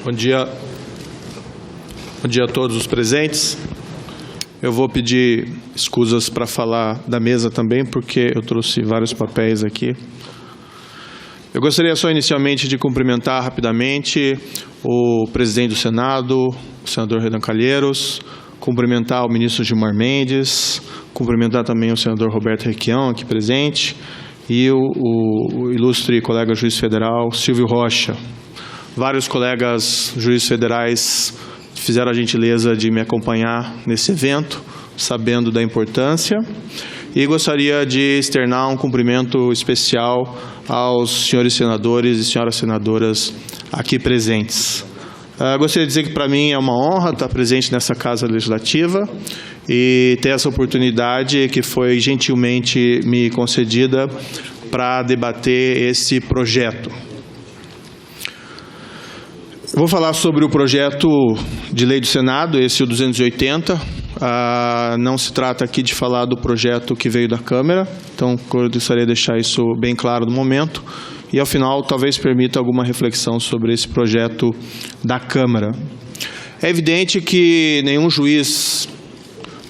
Bom dia a todos os presentes. Eu vou pedir escusas para falar da mesa também, porque eu trouxe vários papéis aqui. Eu gostaria só inicialmente de cumprimentar rapidamente o presidente do Senado, o senador Renan Calheiros, cumprimentar o ministro Gilmar Mendes, cumprimentar também o senador Roberto Requião, aqui presente, e o ilustre colega juiz federal Silvio Rocha. Vários colegas juízes federais fizeram a gentileza de me acompanhar nesse evento, sabendo da importância, e gostaria de externar um cumprimento especial aos senhores senadores e senhoras senadoras aqui presentes. Gostaria de dizer que para mim é uma honra estar presente nessa Casa Legislativa e ter essa oportunidade que foi gentilmente me concedida para debater esse projeto. Vou falar sobre o projeto de lei do Senado, esse o 280. Não se trata aqui de falar do projeto que veio da Câmara, então eu gostaria de deixar isso bem claro no momento. E, ao final, talvez permita alguma reflexão sobre esse projeto da Câmara. É evidente que nenhum juiz,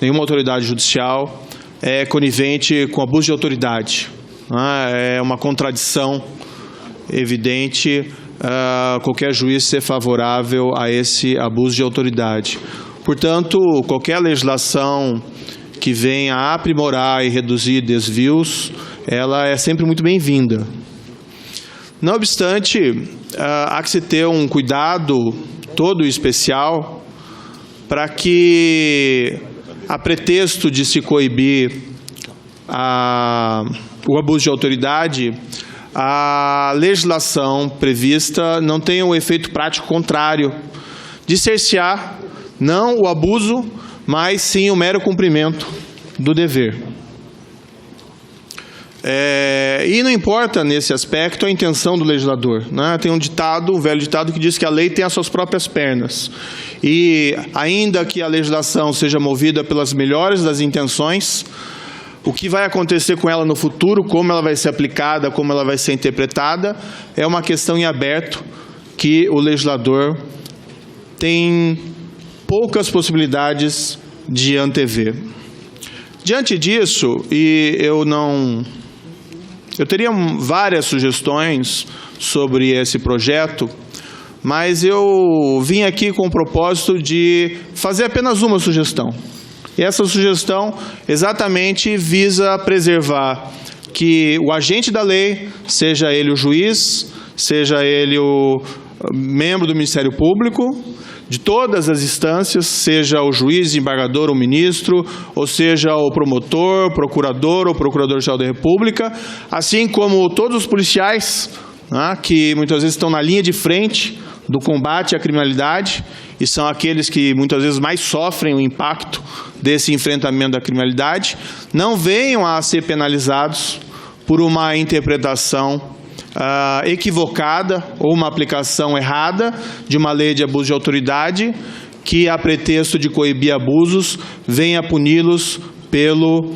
nenhuma autoridade judicial é conivente com abuso de autoridade. É uma contradição evidente qualquer juiz ser favorável a esse abuso de autoridade. Portanto, qualquer legislação que venha a aprimorar e reduzir desvios, ela é sempre muito bem-vinda. Não obstante, há que se ter um cuidado todo especial para que, a pretexto de se coibir o abuso de autoridade, a legislação prevista não tenha um efeito prático contrário de cercear não o abuso, mas sim o mero cumprimento do dever. E não importa nesse aspecto a intenção do legislador, né? Tem um ditado, um velho ditado que diz que a lei tem as suas próprias pernas. E ainda que a legislação seja movida pelas melhores das intenções, o que vai acontecer com ela no futuro, como ela vai ser aplicada, como ela vai ser interpretada, é uma questão em aberto que o legislador tem poucas possibilidades de antever. Diante disso, eu teria várias sugestões sobre esse projeto, mas eu vim aqui com o propósito de fazer apenas uma sugestão. E essa sugestão exatamente visa preservar que o agente da lei, seja ele o juiz, seja ele o membro do Ministério Público, de todas as instâncias, seja o juiz, embargador, o ministro, ou seja o promotor, procurador ou procurador-geral da República, assim como todos os policiais, né, que muitas vezes estão na linha de frente do combate à criminalidade e são aqueles que muitas vezes mais sofrem o impacto desse enfrentamento da criminalidade, não venham a ser penalizados por uma interpretação equivocada ou uma aplicação errada de uma lei de abuso de autoridade que, a pretexto de coibir abusos, venha puni-los pelo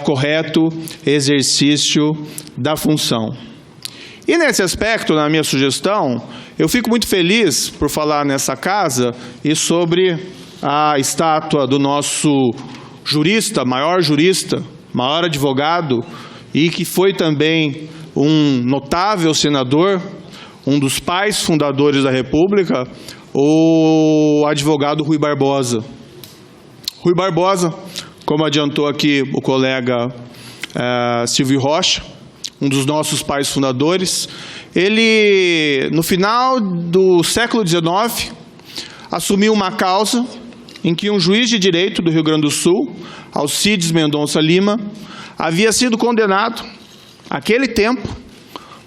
correto exercício da função. E nesse aspecto, na minha sugestão, eu fico muito feliz por falar nessa casa e sobre a estátua do nosso jurista, maior advogado, e que foi também um notável senador, um dos pais fundadores da República, o advogado Rui Barbosa. Rui Barbosa, como adiantou aqui o colega Silvio Rocha, um dos nossos pais fundadores, ele, no final do século XIX, assumiu uma causa em que um juiz de direito do Rio Grande do Sul, Alcides Mendonça Lima, havia sido condenado, naquele tempo,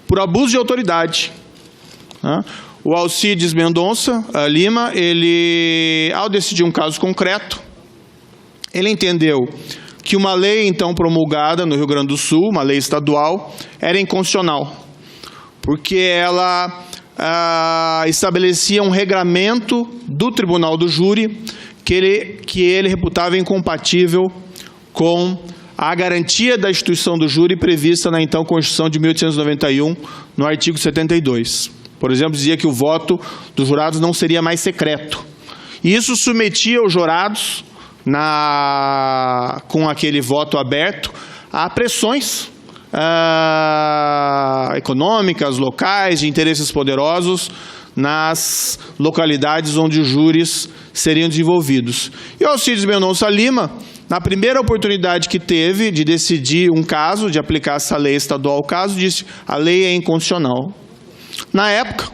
por abuso de autoridade. O Alcides Mendonça Lima, ele, ao decidir um caso concreto, ele entendeu que uma lei então promulgada no Rio Grande do Sul, uma lei estadual, era inconstitucional, porque ela estabelecia um regramento do Tribunal do Júri que ele reputava incompatível com a garantia da instituição do júri prevista na então Constituição de 1891, no artigo 72. Por exemplo, dizia que o voto dos jurados não seria mais secreto. E isso submetia os jurados, com aquele voto aberto, a pressões econômicas, locais, de interesses poderosos, nas localidades onde os júris seriam desenvolvidos. E Alcides Mendonça Lima, na primeira oportunidade que teve de decidir um caso, de aplicar essa lei estadual ao caso, disse: a lei é inconstitucional. Na época,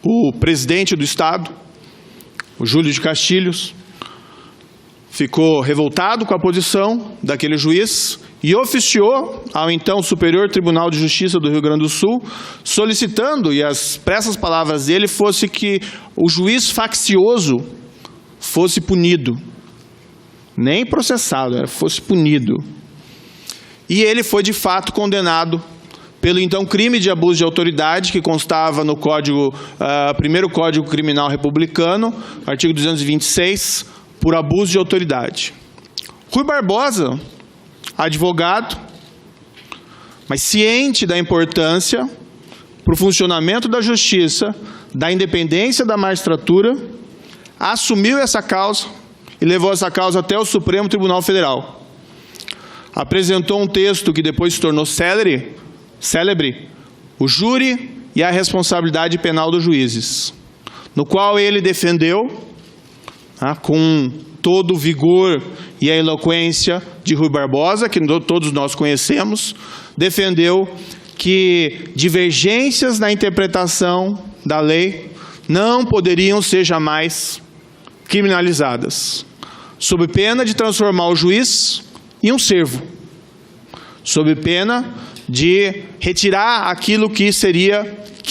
o presidente do Estado, o Júlio de Castilhos, ficou revoltado com a posição daquele juiz e oficiou ao então Superior Tribunal de Justiça do Rio Grande do Sul, solicitando, e as expressas palavras dele, fosse que o juiz faccioso fosse punido. Nem processado, fosse punido. E ele foi de fato condenado pelo então crime de abuso de autoridade, que constava no primeiro Código Criminal Republicano, artigo 226, por abuso de autoridade. Rui Barbosa, advogado, mas ciente da importância para o funcionamento da justiça, da independência da magistratura, assumiu essa causa e levou essa causa até o Supremo Tribunal Federal. Apresentou um texto que depois se tornou célebre, o Júri e a Responsabilidade Penal dos Juízes, no qual ele defendeu, com todo o vigor e a eloquência de Rui Barbosa, que todos nós conhecemos, defendeu que divergências na interpretação da lei não poderiam ser jamais criminalizadas, sob pena de transformar o juiz em um servo, sob pena de retirar aquilo que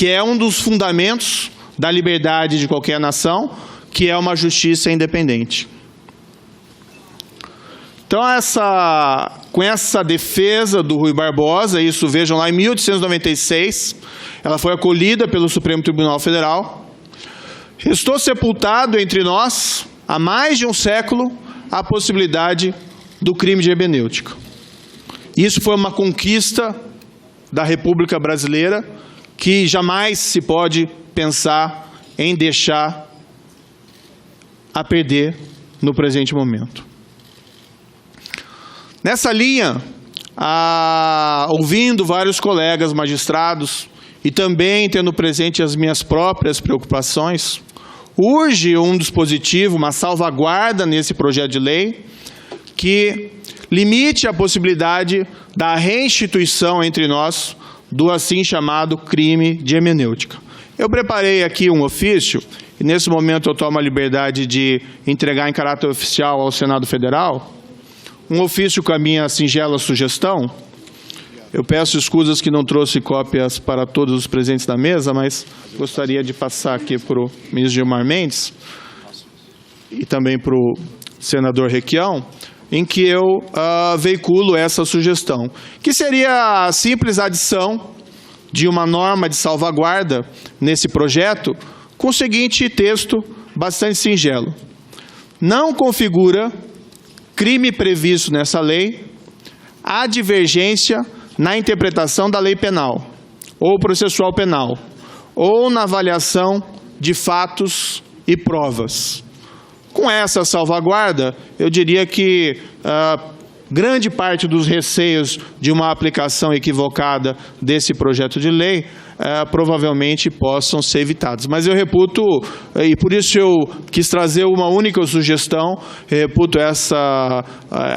é um dos fundamentos da liberdade de qualquer nação, que é uma justiça independente. Então, com essa defesa do Rui Barbosa, isso vejam lá em 1896, ela foi acolhida pelo Supremo Tribunal Federal, restou sepultado entre nós, há mais de um século, a possibilidade do crime de hermenêutica. Isso foi uma conquista da República Brasileira que jamais se pode pensar em deixar a perder no presente momento. Nessa linha, ouvindo vários colegas magistrados e também tendo presente as minhas próprias preocupações, urge um dispositivo, uma salvaguarda nesse projeto de lei que limite a possibilidade da reinstituição entre nós do assim chamado crime de hermenêutica. Eu preparei aqui um ofício, e nesse momento eu tomo a liberdade de entregar em caráter oficial ao Senado Federal, um ofício com a minha singela sugestão. Eu peço escusas que não trouxe cópias para todos os presentes da mesa, mas gostaria de passar aqui para o ministro Gilmar Mendes e também para o senador Requião, em que eu veiculo essa sugestão, que seria a simples adição de uma norma de salvaguarda nesse projeto, com o seguinte texto bastante singelo: não configura crime previsto nessa lei a divergência na interpretação da lei penal, ou processual penal, ou na avaliação de fatos e provas. Com essa salvaguarda, eu diria que grande parte dos receios de uma aplicação equivocada desse projeto de lei provavelmente possam ser evitados. Mas eu reputo, e por isso eu quis trazer uma única sugestão, reputo essa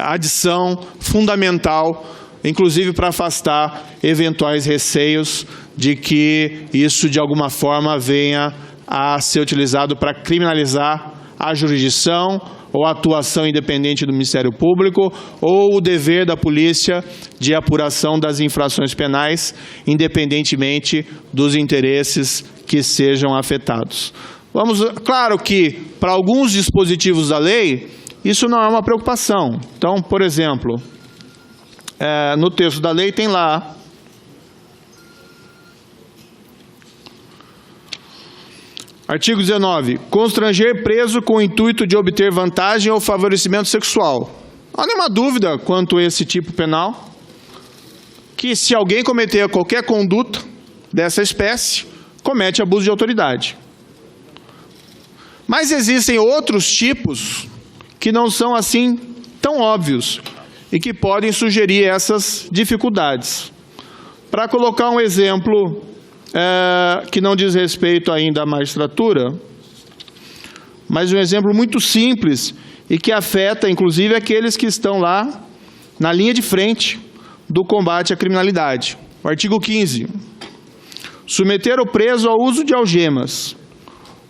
adição fundamental, inclusive para afastar eventuais receios de que isso de alguma forma venha a ser utilizado para criminalizar a jurisdição ou a atuação independente do Ministério Público ou o dever da polícia de apuração das infrações penais, independentemente dos interesses que sejam afetados. Claro que, para alguns dispositivos da lei, isso não é uma preocupação. Então, por exemplo, no texto da lei tem lá artigo 19. Constranger preso com o intuito de obter vantagem ou favorecimento sexual. Não há nenhuma dúvida quanto a esse tipo penal, que se alguém cometer qualquer conduta dessa espécie, comete abuso de autoridade. Mas existem outros tipos que não são assim tão óbvios e que podem sugerir essas dificuldades. Para colocar um exemplo que não diz respeito ainda à magistratura, mas um exemplo muito simples e que afeta, inclusive, aqueles que estão lá na linha de frente do combate à criminalidade. O artigo 15. Submeter o preso ao uso de algemas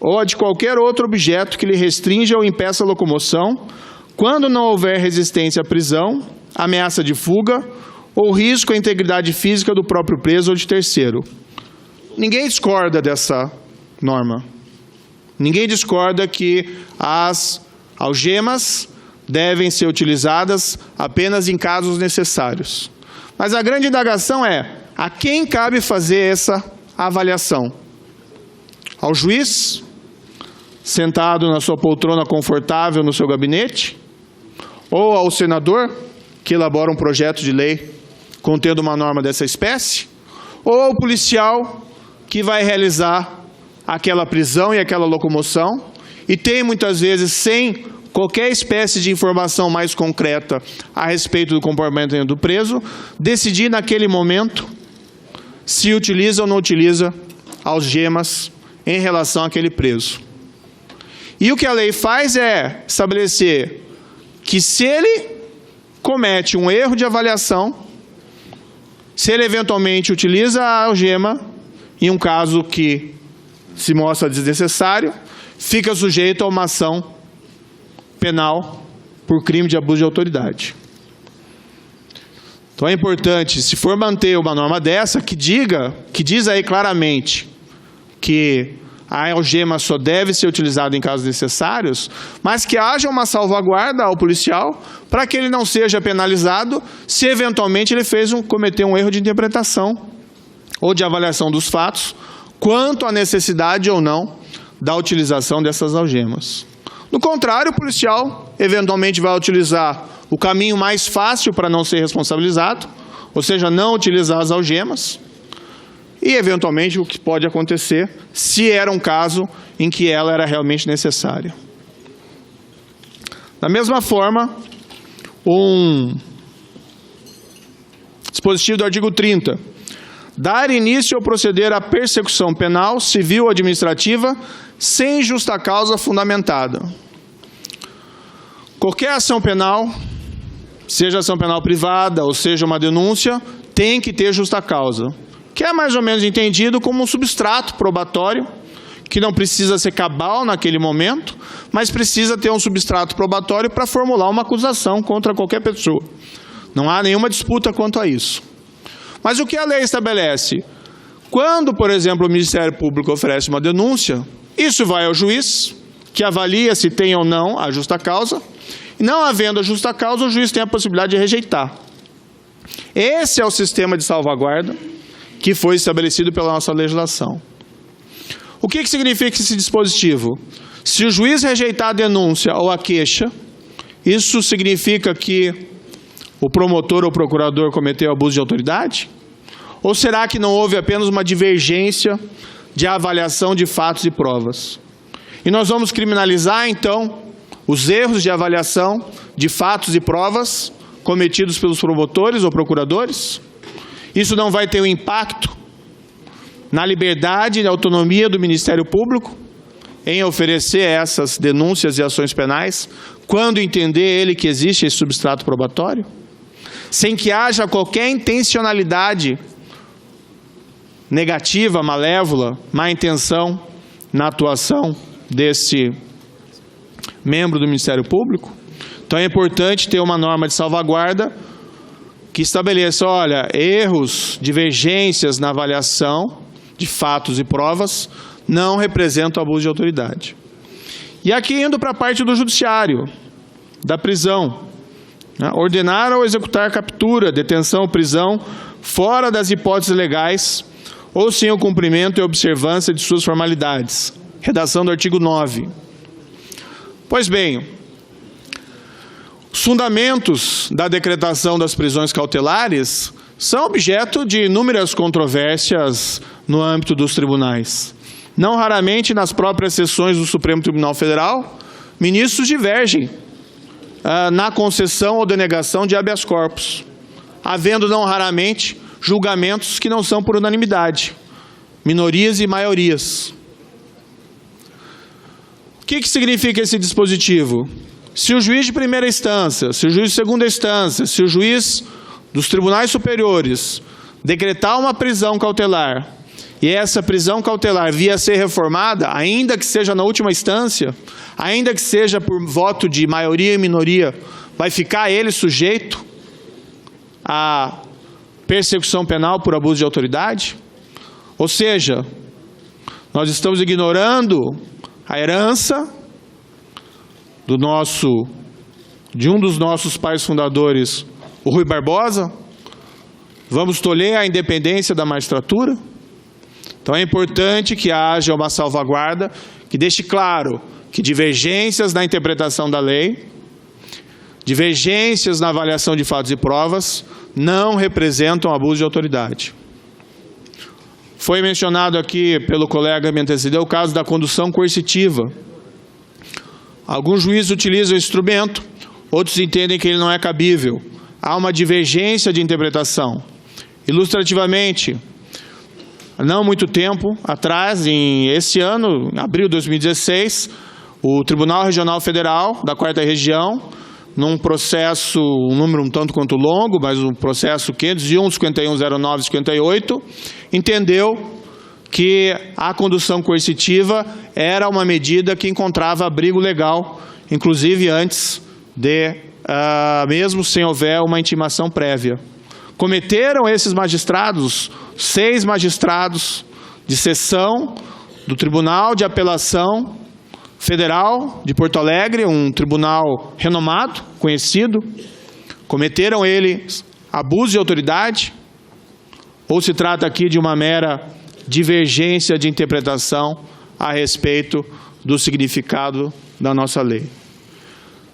ou a de qualquer outro objeto que lhe restrinja ou impeça a locomoção, quando não houver resistência à prisão, ameaça de fuga ou risco à integridade física do próprio preso ou de terceiro. Ninguém discorda dessa norma. Ninguém discorda que as algemas devem ser utilizadas apenas em casos necessários. Mas a grande indagação é: a quem cabe fazer essa avaliação? Ao juiz, sentado na sua poltrona confortável no seu gabinete? Ou ao senador, que elabora um projeto de lei contendo uma norma dessa espécie? Ou ao policial, que vai realizar aquela prisão e aquela locomoção, e tem muitas vezes, sem qualquer espécie de informação mais concreta a respeito do comportamento do preso, decidir naquele momento se utiliza ou não utiliza algemas em relação àquele preso. E o que a lei faz é estabelecer que, se ele comete um erro de avaliação, se ele eventualmente utiliza a algema, em um caso que se mostra desnecessário, fica sujeito a uma ação penal por crime de abuso de autoridade. Então é importante, se for manter uma norma dessa, que diz aí claramente que a algema só deve ser utilizada em casos necessários, mas que haja uma salvaguarda ao policial para que ele não seja penalizado se eventualmente ele cometeu um erro de interpretação ou de avaliação dos fatos quanto à necessidade ou não da utilização dessas algemas. No contrário, o policial eventualmente vai utilizar o caminho mais fácil para não ser responsabilizado, ou seja, não utilizar as algemas, e eventualmente o que pode acontecer se era um caso em que ela era realmente necessária. Da mesma forma, um dispositivo do artigo 30. Dar início ou proceder à persecução penal, civil ou administrativa sem justa causa fundamentada. Qualquer ação penal, seja ação penal privada ou seja uma denúncia, tem que ter justa causa, que é mais ou menos entendido como um substrato probatório, que não precisa ser cabal naquele momento, mas precisa ter um substrato probatório para formular uma acusação contra qualquer pessoa. Não há nenhuma disputa quanto a isso. Mas o que a lei estabelece? Quando, por exemplo, o Ministério Público oferece uma denúncia, isso vai ao juiz, que avalia se tem ou não a justa causa, e não havendo a justa causa, o juiz tem a possibilidade de rejeitar. Esse é o sistema de salvaguarda que foi estabelecido pela nossa legislação. O que significa esse dispositivo? Se o juiz rejeitar a denúncia ou a queixa, isso significa que o promotor ou procurador cometeu abuso de autoridade? Ou será que não houve apenas uma divergência de avaliação de fatos e provas? E nós vamos criminalizar, então, os erros de avaliação de fatos e provas cometidos pelos promotores ou procuradores? Isso não vai ter um impacto na liberdade e na autonomia do Ministério Público em oferecer essas denúncias e ações penais, quando entender ele que existe esse substrato probatório? Sem que haja qualquer intencionalidade negativa, malévola, má intenção na atuação desse membro do Ministério Público? Então é importante ter uma norma de salvaguarda que estabeleça, olha, erros, divergências na avaliação de fatos e provas não representam abuso de autoridade. E aqui indo para a parte do judiciário, da prisão. Ordenar ou executar captura, detenção ou prisão fora das hipóteses legais ou sem o cumprimento e observância de suas formalidades. Redação do artigo 9. Pois bem, os fundamentos da decretação das prisões cautelares são objeto de inúmeras controvérsias no âmbito dos tribunais. Não raramente, nas próprias sessões do Supremo Tribunal Federal, ministros divergem na concessão ou denegação de habeas corpus, havendo não raramente julgamentos que não são por unanimidade, minorias e maiorias. O que significa esse dispositivo? Se o juiz de primeira instância, se o juiz de segunda instância, se o juiz dos tribunais superiores decretar uma prisão cautelar e essa prisão cautelar vir a ser reformada, ainda que seja na última instância, ainda que seja por voto de maioria e minoria, vai ficar ele sujeito à persecução penal por abuso de autoridade? Ou seja, nós estamos ignorando a herança de um dos nossos pais fundadores, o Rui Barbosa? Vamos tolher a independência da magistratura? Então é importante que haja uma salvaguarda que deixe claro que divergências na interpretação da lei, divergências na avaliação de fatos e provas, não representam abuso de autoridade. Foi mencionado aqui pelo colega que me antecedeu o caso da condução coercitiva. Alguns juízes utilizam o instrumento, outros entendem que ele não é cabível. Há uma divergência de interpretação. Ilustrativamente, não muito tempo atrás, esse ano, em abril de 2016, o Tribunal Regional Federal da 4ª Região, num processo, um número um tanto quanto longo, mas um processo 501, 5109, 58, entendeu que a condução coercitiva era uma medida que encontrava abrigo legal, inclusive antes de, mesmo sem houver uma intimação prévia. Cometeram esses magistrados, 6 magistrados de seção do Tribunal de Apelação Federal de Porto Alegre, um tribunal renomado, conhecido, cometeram eles abuso de autoridade, ou se trata aqui de uma mera divergência de interpretação a respeito do significado da nossa lei?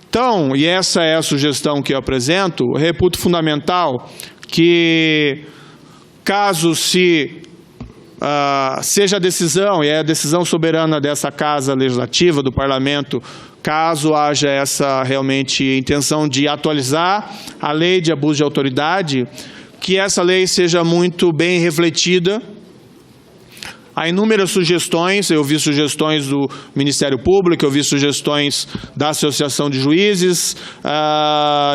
Então, e essa é a sugestão que eu apresento, eu reputo fundamental que, caso seja a decisão, e é a decisão soberana dessa Casa Legislativa, do Parlamento, caso haja essa realmente intenção de atualizar a lei de abuso de autoridade, que essa lei seja muito bem refletida. Há inúmeras sugestões, eu vi sugestões do Ministério Público, eu vi sugestões da Associação de Juízes,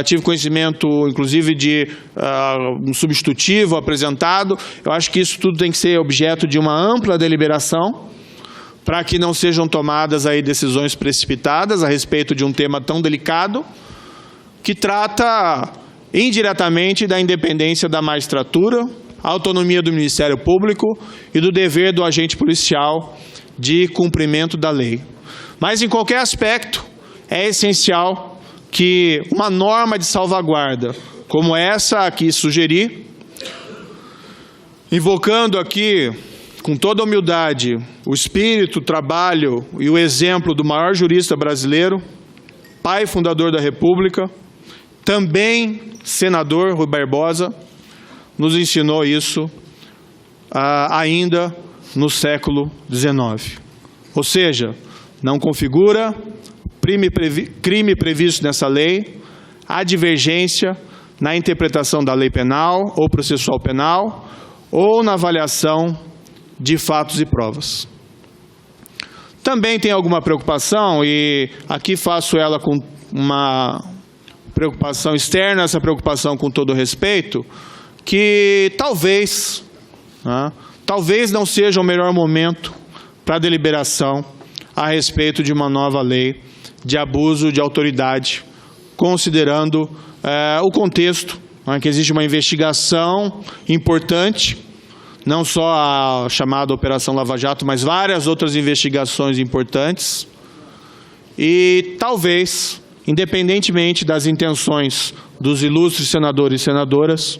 tive conhecimento, inclusive, de um substitutivo apresentado. Eu acho que isso tudo tem que ser objeto de uma ampla deliberação, para que não sejam tomadas aí decisões precipitadas a respeito de um tema tão delicado, que trata indiretamente da independência da magistratura, a autonomia do Ministério Público e do dever do agente policial de cumprimento da lei. Mas, em qualquer aspecto, é essencial que uma norma de salvaguarda, como essa aqui sugeri, invocando aqui, com toda a humildade, o espírito, o trabalho e o exemplo do maior jurista brasileiro, pai fundador da República, também senador Rui Barbosa, nos ensinou isso ainda no século XIX. Ou seja, não configura crime previsto nessa lei a divergência na interpretação da lei penal ou processual penal ou na avaliação de fatos e provas. Também tem alguma preocupação, e aqui faço ela com uma preocupação externa, essa preocupação com todo respeito, que talvez não seja o melhor momento para a deliberação a respeito de uma nova lei de abuso de autoridade, considerando o contexto, que existe uma investigação importante, não só a chamada Operação Lava Jato, mas várias outras investigações importantes, e talvez, independentemente das intenções dos ilustres senadores e senadoras,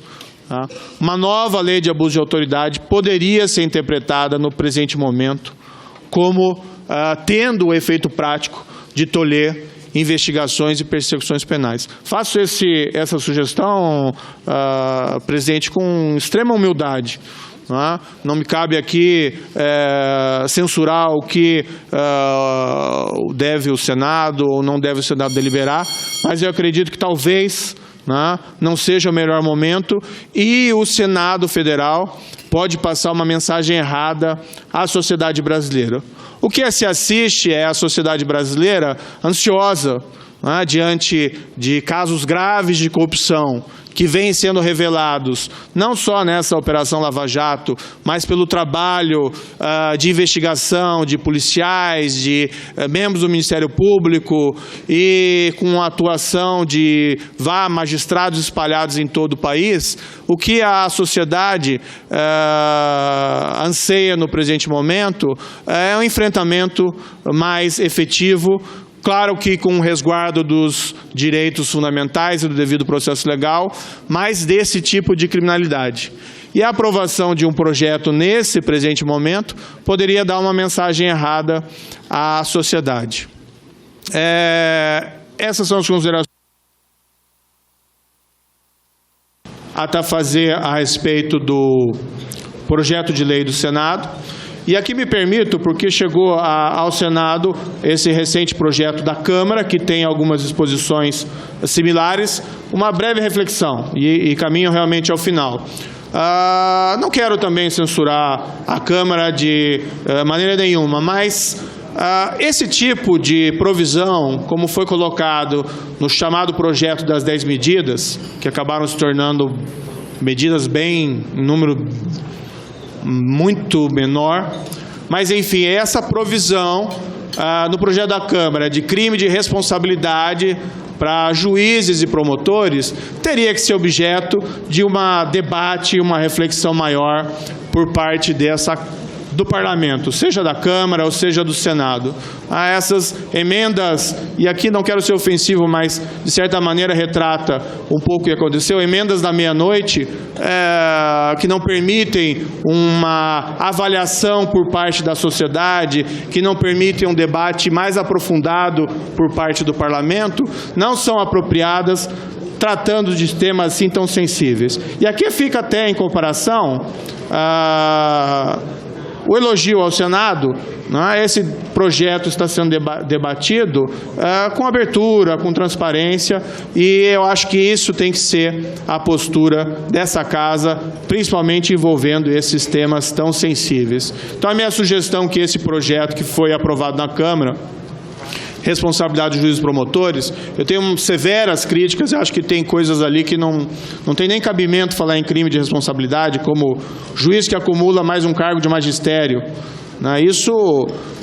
uma nova lei de abuso de autoridade poderia ser interpretada no presente momento como tendo o efeito prático de tolher investigações e persecuções penais. Faço essa sugestão, presidente, com extrema humildade, Não me cabe aqui censurar o que deve o Senado ou não deve o Senado deliberar, mas eu acredito que talvez não seja o melhor momento e o Senado Federal pode passar uma mensagem errada à sociedade brasileira. O que se assiste é a sociedade brasileira ansiosa diante de casos graves de corrupção que vêm sendo revelados, não só nessa Operação Lava Jato, mas pelo trabalho de investigação de policiais, de membros do Ministério Público e com a atuação de magistrados espalhados em todo o país. O que a sociedade anseia no presente momento é um enfrentamento mais efetivo, claro que com o resguardo dos direitos fundamentais e do devido processo legal, mas desse tipo de criminalidade. E a aprovação de um projeto nesse presente momento poderia dar uma mensagem errada à sociedade. Essas são as considerações a fazer a respeito do projeto de lei do Senado. E aqui me permito, porque chegou ao Senado esse recente projeto da Câmara, que tem algumas disposições similares, uma breve reflexão, e caminho realmente ao final. Não quero também censurar a Câmara de maneira nenhuma, mas esse tipo de provisão, como foi colocado no chamado projeto das 10 medidas, que acabaram se tornando medidas em número muito menor, mas enfim, essa provisão no projeto da Câmara de crime de responsabilidade para juízes e promotores teria que ser objeto de um debate, uma reflexão maior por parte do Parlamento, seja da Câmara ou seja do Senado. Essas emendas, e aqui não quero ser ofensivo, mas de certa maneira retrata um pouco o que aconteceu, emendas da meia-noite que não permitem uma avaliação por parte da sociedade, que não permitem um debate mais aprofundado por parte do Parlamento, não são apropriadas tratando de temas assim tão sensíveis. E aqui fica até em comparação o elogio ao Senado. Esse projeto está sendo debatido com abertura, com transparência, e eu acho que isso tem que ser a postura dessa Casa, principalmente envolvendo esses temas tão sensíveis. Então, a minha sugestão é que esse projeto que foi aprovado na Câmara, responsabilidade dos juízes e promotores, eu tenho severas críticas, eu acho que tem coisas ali que não tem nem cabimento falar em crime de responsabilidade, como juiz que acumula mais um cargo de magistério. Isso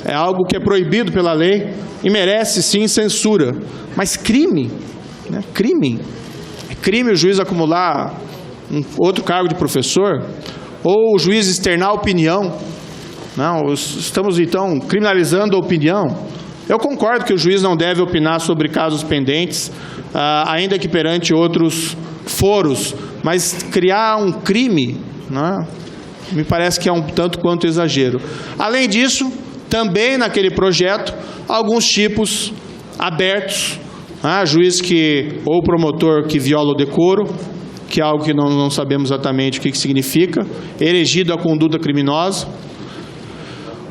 é algo que é proibido pela lei e merece sim censura. Mas crime, crime. É crime o juiz acumular outro cargo de professor, ou o juiz externar opinião. Estamos então criminalizando a opinião. Eu concordo que o juiz não deve opinar sobre casos pendentes, ainda que perante outros foros, mas criar um crime, me parece que é um tanto quanto exagero. Além disso, também naquele projeto, alguns tipos abertos, juiz ou promotor que viola o decoro, que é algo que não sabemos exatamente o que significa, erigido à conduta criminosa.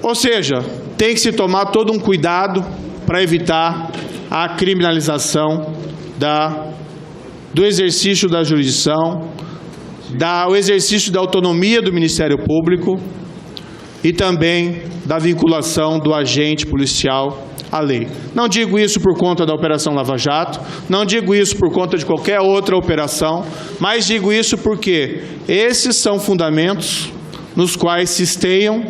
Ou seja, tem que se tomar todo um cuidado para evitar a criminalização do exercício da jurisdição, o exercício da autonomia do Ministério Público e também da vinculação do agente policial à lei. Não digo isso por conta da Operação Lava Jato, não digo isso por conta de qualquer outra operação, mas digo isso porque esses são fundamentos nos quais se esteiam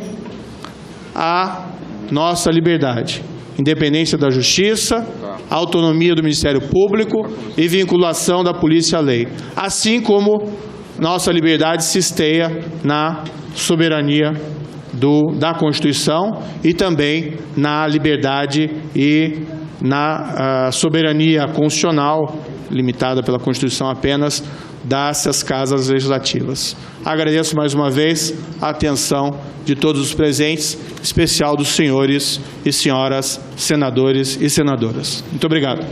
a nossa liberdade, independência da justiça, autonomia do Ministério Público e vinculação da polícia à lei, assim como nossa liberdade se esteia na soberania da Constituição e também na liberdade e na soberania constitucional, limitada pela Constituição apenas, dessas casas legislativas. Agradeço mais uma vez a atenção de todos os presentes, em especial dos senhores e senhoras senadores e senadoras. Muito obrigado.